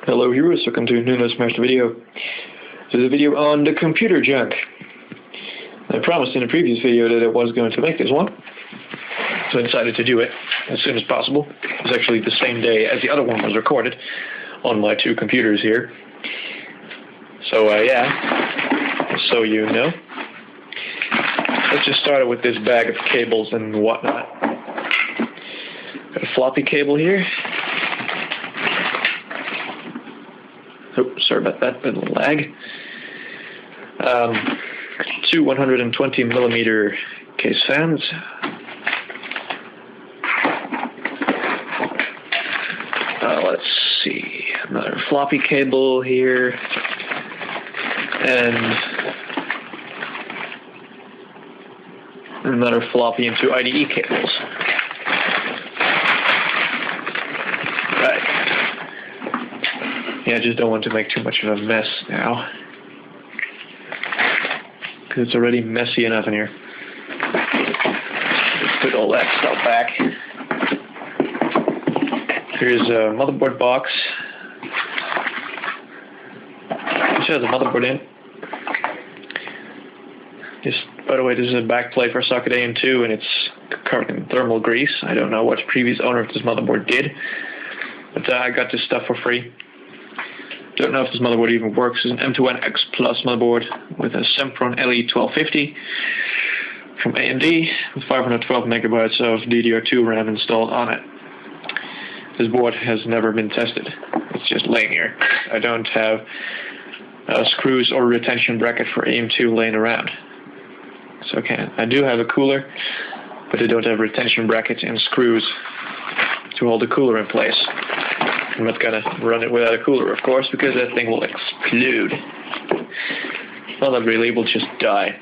Hello viewers, welcome to Nuno Smashed Video. This is a video on the computer junk. I promised in a previous video that I was going to make this one, so I decided to do it as soon as possible. It was actually the same day as the other one was recorded on my two computers here. So yeah, just so you know. Let's just start with this bag of cables and whatnot. Got a floppy cable here. Oh, sorry about that, bit of lag. Two 120 millimeter case fans. Let's see, another floppy cable here, and another floppy and two IDE cables. Right. Yeah, I just don't want to make too much of a mess now, because it's already messy enough in here. Just put all that stuff back. Here's a motherboard box, which has a motherboard in. By the way, this is a backplate for socket AM2, and it's covered in thermal grease. I don't know what the previous owner of this motherboard did, but I got this stuff for free. Don't know if this motherboard even works. It's an M2N X Plus motherboard with a Sempron LE1250 from AMD with 512 megabytes of DDR2 RAM installed on it. This board has never been tested. It's just laying here. I don't have screws or retention bracket for AM2 laying around. So I do have a cooler, but I don't have retention brackets and screws to hold the cooler in place. I'm not gonna run it without a cooler, of course, because that thing will explode. Well, not really, it will just die.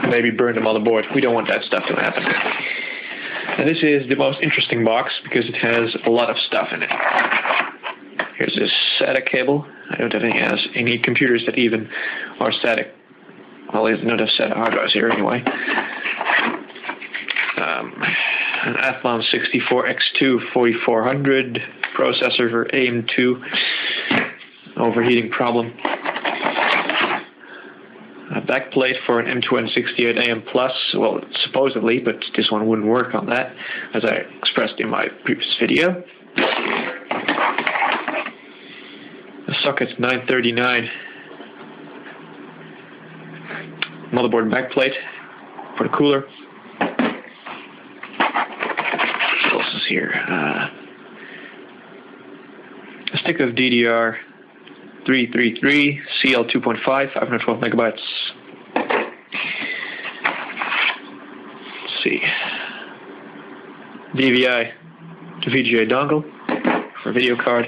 Maybe burn the motherboard. We don't want that stuff to happen. And this is the most interesting box because it has a lot of stuff in it. Here's this SATA cable. I don't have any computers that even are static. Well, I don't have SATA hard drives here anyway. An Athlon 64X2 4400 processor for AM2 overheating problem. A backplate for an M2N 68AM Plus, well, supposedly, but this one wouldn't work on that, as I expressed in my previous video. The socket's 939. Motherboard backplate for the cooler. What else is here? A stick of DDR333 CL2.5, 512 megabytes. Let's see. DVI to VGA dongle for video card.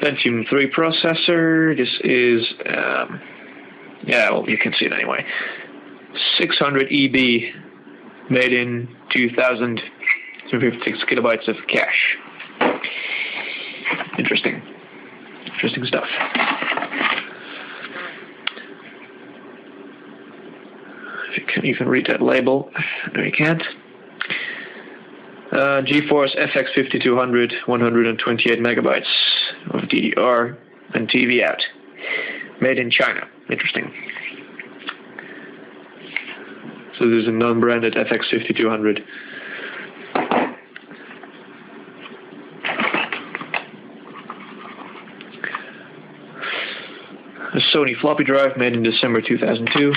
Pentium 3 processor. This is, yeah, well, you can see it anyway. 600 EB, made in 2000. 256 kilobytes of cache. Interesting stuff. If you can even read that label, no, you can't. GeForce FX 5200, 128 megabytes of DDR and TV out. Made in China. Interesting. So this is a non-branded FX 5200. A Sony floppy drive made in December 2002.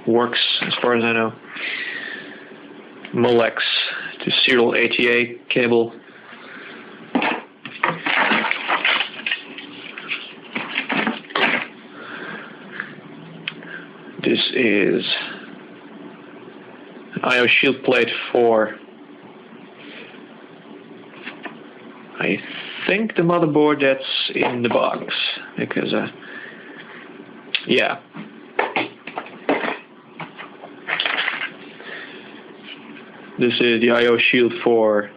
Works as far as I know. Molex to serial ATA cable. This is an I/O shield plate for, I think, the motherboard that's in the box, because yeah, this is the I/O shield for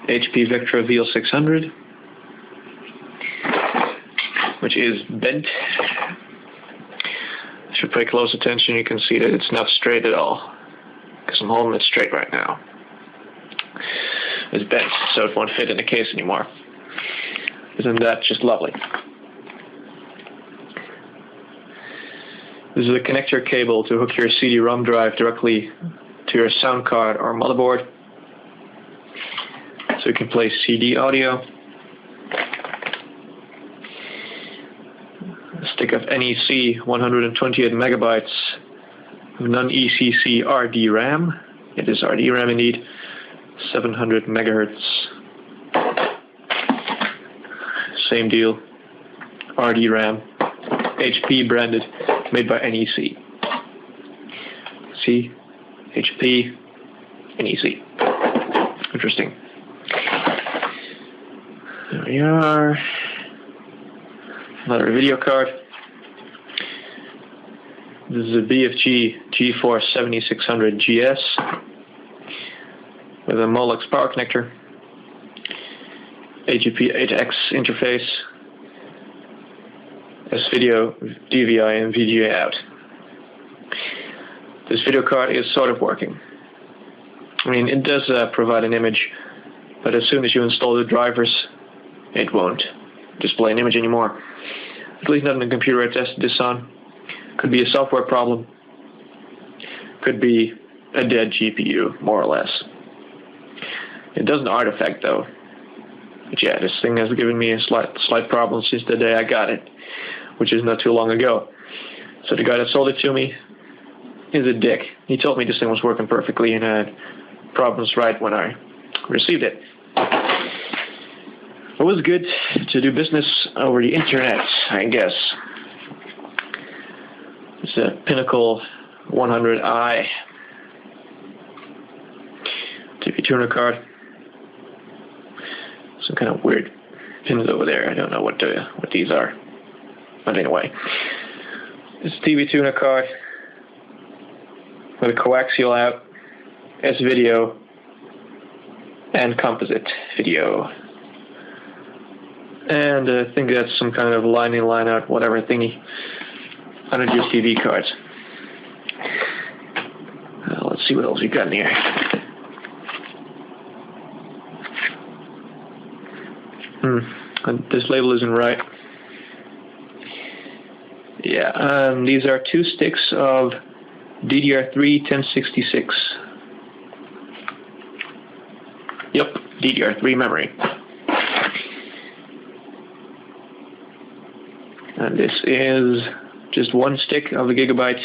HP Vectra VL600, which is bent. If you pay close attention, you can see that it's not straight at all, because I'm holding it straight right now. It's bent, so it won't fit in the case anymore. Isn't that just lovely? This is a connector cable to hook your CD-ROM drive directly to your sound card or motherboard, so you can play CD audio. A stick of NEC 128 megabytes of non-ECC RD RAM. It is RD RAM indeed. 700 megahertz. Same deal. RD RAM. HP branded. Made by NEC. See? HP. NEC. Interesting. There we are. Another video card. This is a BFG GeForce 7600 GS with a Molex power connector, AGP8X interface, S-Video, DVI, and VGA out. This video card is sort of working. I mean, it does provide an image, but as soon as you install the drivers, it won't display an image anymore. At least not in the computer I tested this on. Could be a software problem. Could be a dead GPU, more or less. It doesn't artifact though. But yeah, this thing has given me a slight problem since the day I got it, which is not too long ago. So the guy that sold it to me is a dick. He told me this thing was working perfectly and had problems right when I received it. It was good to do business over the internet, I guess. It's a Pinnacle 100i TV tuner card. Some kind of weird pins over there. I don't know what these are. But anyway, it's a TV tuner card with a coaxial out, S-Video, and composite video. And I think that's some kind of line-in, line-out, whatever thingy. 100 TV cards. Let's see what else we got in here. This label isn't right. Yeah, these are 2 sticks of DDR3 1066. Yep, DDR3 memory. And this is just 1 stick of a gigabyte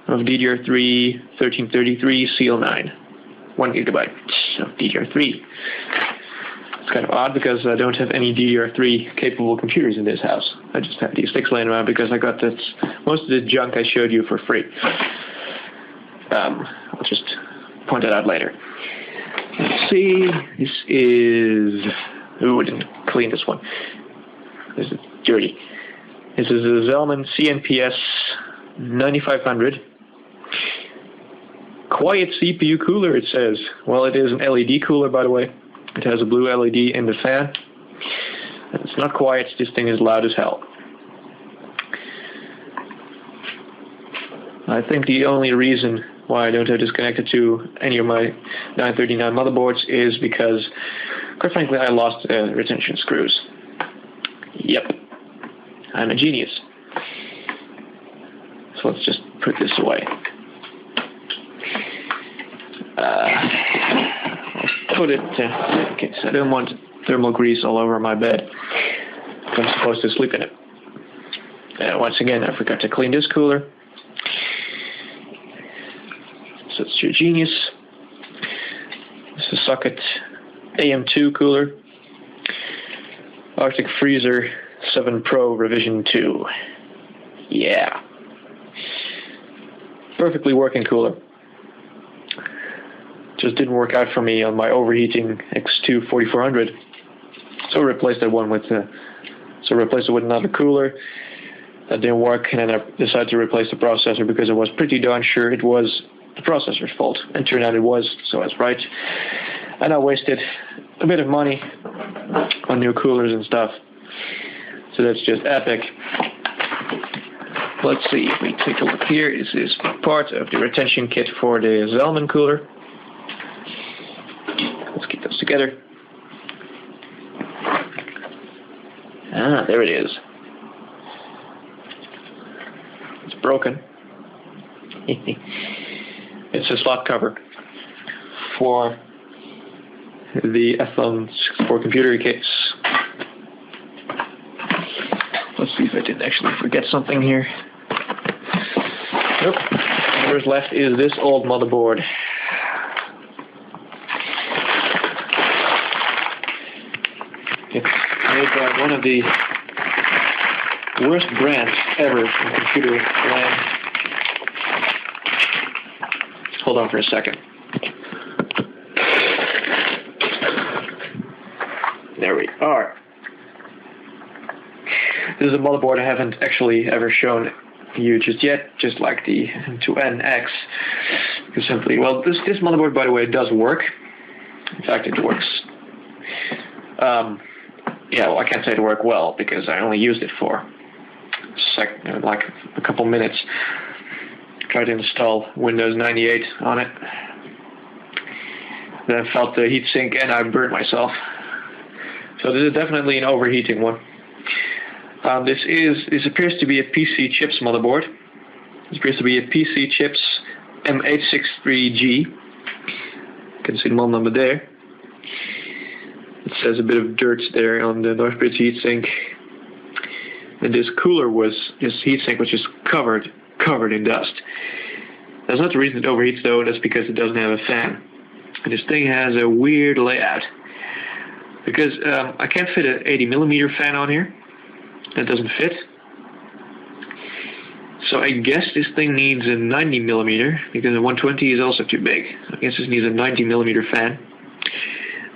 of DDR3 1333 CL9. 1 gigabyte of DDR3. It's kind of odd because I don't have any DDR3 capable computers in this house. I just have these sticks laying around because I got most of the junk I showed you for free. I'll just point that out later. Let's see. This is... Ooh, I didn't clean this one. This is dirty. This is a Zelman CNPS 9500. Quiet CPU cooler, it says. Well, it is an LED cooler, by the way. It has a blue LED in the fan. And it's not quiet, this thing is loud as hell. I think the only reason why I don't have this connected to any of my 939 motherboards is because, quite frankly, I lost retention screws. Yep. I'm a genius. So let's just put this away. I'll put it in case I don't want thermal grease all over my bed. I'm supposed to sleep in it. Once again, I forgot to clean this cooler. So it's your Genius. This is Socket AM2 cooler. Arctic Freezer 7 Pro Revision 2. Yeah. Perfectly working cooler. Just didn't work out for me on my overheating X2 4400. So I replaced that one with replaced it with another cooler. That didn't work, and then I decided to replace the processor because I was pretty darn sure it was the processor's fault. And turned out it was, so I was right. And I wasted a bit of money on new coolers and stuff. So that's just epic. let's see if we take a look here. This is part of the retention kit for the Zalman cooler. Let's keep those together. Ah, there it is. It's broken. It's a slot cover for the Athlon64 computer case. Let's see if I didn't actually forget something here. Nope. What's left is this old motherboard. It's made by one of the worst brands ever in computer land. Hold on for a second. There we are. This is a motherboard I haven't actually ever shown you just yet, just like the 2NX. Simply, well, this motherboard, by the way, does work. In fact, it works. Yeah, well, I can't say it worked well because I only used it for like a couple minutes. Tried to install Windows 98 on it. Then I felt the heatsink and I burned myself. So this is definitely an overheating one. This appears to be a PC Chips motherboard. This appears to be a PC Chips M863G. You can see the model number there. It says a bit of dirt there on the Northbridge heatsink. And this heatsink was just covered in dust. That's not the reason it overheats though, that's because it doesn't have a fan. And this thing has a weird layout. Because I can't fit an 80mm fan on here. That doesn't fit. So I guess this thing needs a 90mm because the 120 is also too big. I guess this needs a 90mm fan.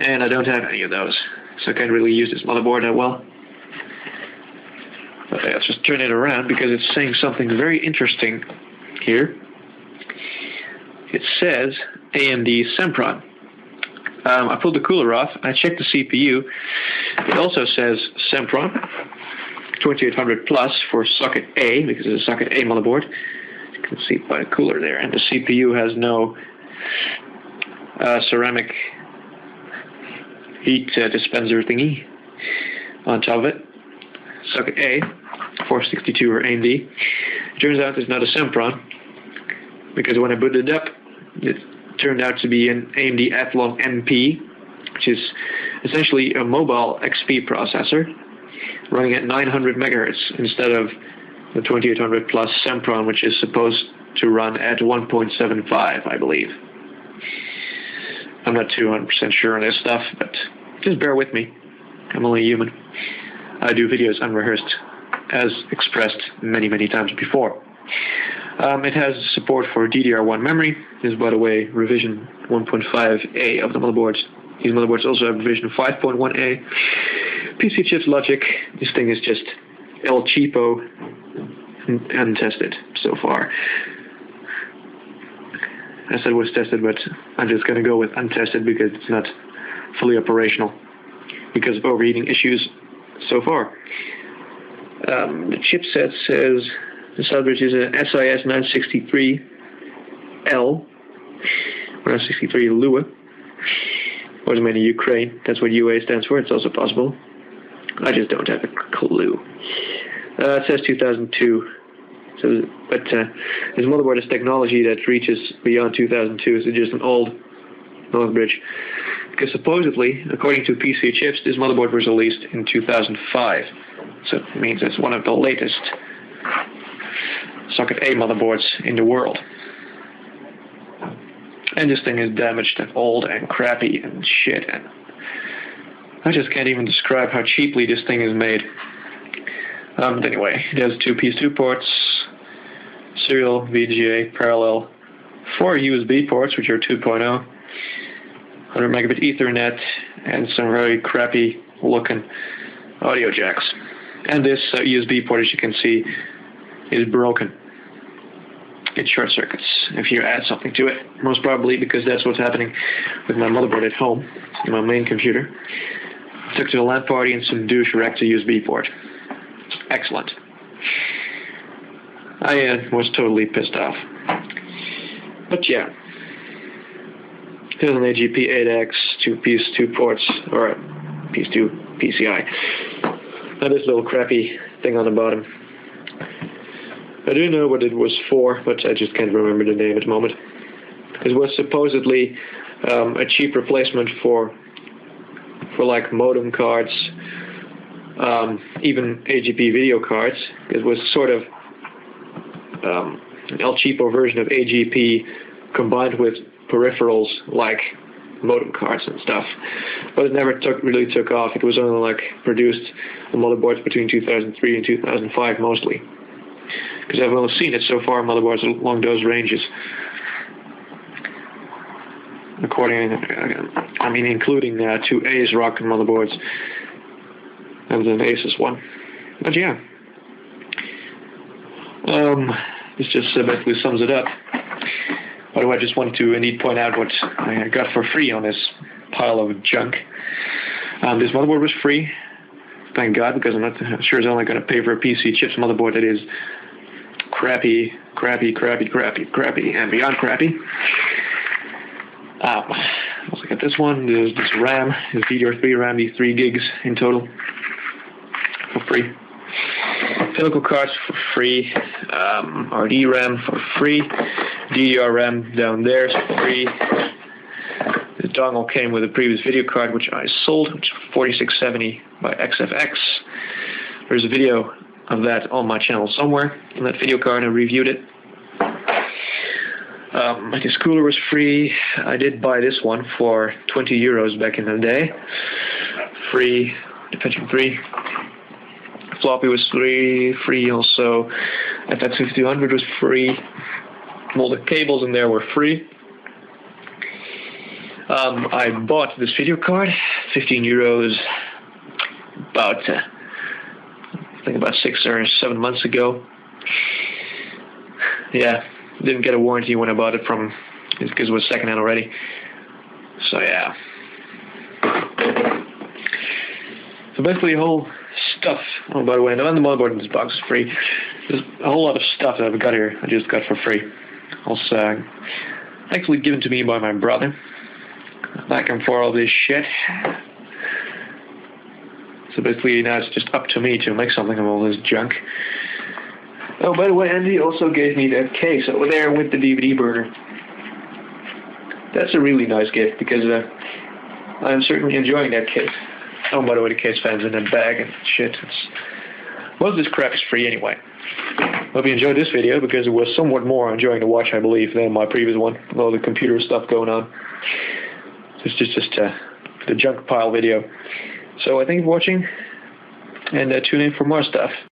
And I don't have any of those. So I can't really use this motherboard that well. But let's just turn it around because it's saying something very interesting here. It says AMD Sempron. I pulled the cooler off. I checked the CPU. It also says Sempron 2800 plus for socket A because it's a socket A motherboard. You can see by the cooler there. And the CPU has no ceramic heat dispenser thingy on top of it. Socket A, 462 or AMD. It turns out it's not a Sempron because when I booted it up, it turned out to be an AMD Athlon MP, which is essentially a mobile XP processor running at 900 megahertz instead of the 2800 plus Sempron, which is supposed to run at 1.75, I believe. I'm not 200% sure on this stuff, but just bear with me. I'm only human. I do videos unrehearsed, as expressed many times before. It has support for DDR1 memory. This is, by the way, revision 1.5A of the motherboards. These motherboards also have revision 5.1A. PC Chips logic. This thing is just El Cheapo, untested so far. I said it was tested, but I'm just going to go with untested because it's not fully operational because of overheating issues so far. The chipset says the Southbridge is a SIS 963L, or 963 Lua. Was made in Ukraine. That's what UA stands for. It's also possible. I just don't have a clue. It says 2002. So, but this motherboard is technology that reaches beyond 2002. So just an old Northbridge. Because supposedly, according to PC Chips, this motherboard was released in 2005. So it means it's one of the latest socket A motherboards in the world. And this thing is damaged and old and crappy and shit. And I just can't even describe how cheaply this thing is made. But anyway, it has two PS2 ports, serial, VGA, parallel, 4 USB ports, which are 2.0, 100 megabit Ethernet, and some very crappy looking audio jacks. And this USB port, as you can see, is broken. It short circuits if you add something to it, most probably because that's what's happening with my motherboard at home, in my main computer. Took to the LAN party and some douche wrecked a USB port. Excellent. I was totally pissed off. But yeah, here's an AGP8X, 2 ports, or piece 2 PCI. Now this little crappy thing on the bottom. I do know what it was for, but I just can't remember the name at the moment. It was supposedly a cheap replacement for like modem cards, even AGP video cards. It was sort of an El Cheapo version of AGP combined with peripherals like modem cards and stuff. But it never really took off. It was only like produced on motherboards between 2003 and 2005 mostly. Because I've only seen it so far on motherboards along those ranges. Including 2 ASRock motherboards and an Asus one. But yeah, this just basically sums it up. By the way, I just wanted to indeed point out what I got for free on this pile of junk. This motherboard was free, thank God, because I'm not sure it's only going to pay for a PC chips motherboard that is crappy, and beyond crappy. Also got this one, this RAM, this DDR3 RAM, these 3 gigs in total for free. Pinnacle cards for free, RD RAM for free, DDR RAM down there is for free. The dongle came with a previous video card which I sold, which is 4670 by XFX. There's a video of that on my channel somewhere. On that video card I reviewed it. This cooler was free. I did buy this one for 20 euros back in the day. Free, Dimension 3. Floppy was free also. FX5200 was free. All the cables in there were free. I bought this video card, 15 euros, about 6 or 7 months ago. Yeah. Didn't get a warranty when I bought it because it was secondhand already. So yeah. So basically, the whole stuff. Oh, by the way, the motherboard in this box is free. There's a whole lot of stuff that I've got here. I just got for free. Also, actually given to me by my brother. Back and for all this shit. So basically, now it's just up to me to make something of all this junk. Oh, by the way, Andy also gave me that case over there with the DVD burner. That's a really nice gift because I'm certainly enjoying that case. Oh, by the way, the case fans in that bag and shit. Most of this crap is free anyway. Hope you enjoyed this video because it was somewhat more enjoying to watch, I believe, than my previous one. With all the computer stuff going on. It's just the junk pile video. So I thank you for watching, and tune in for more stuff.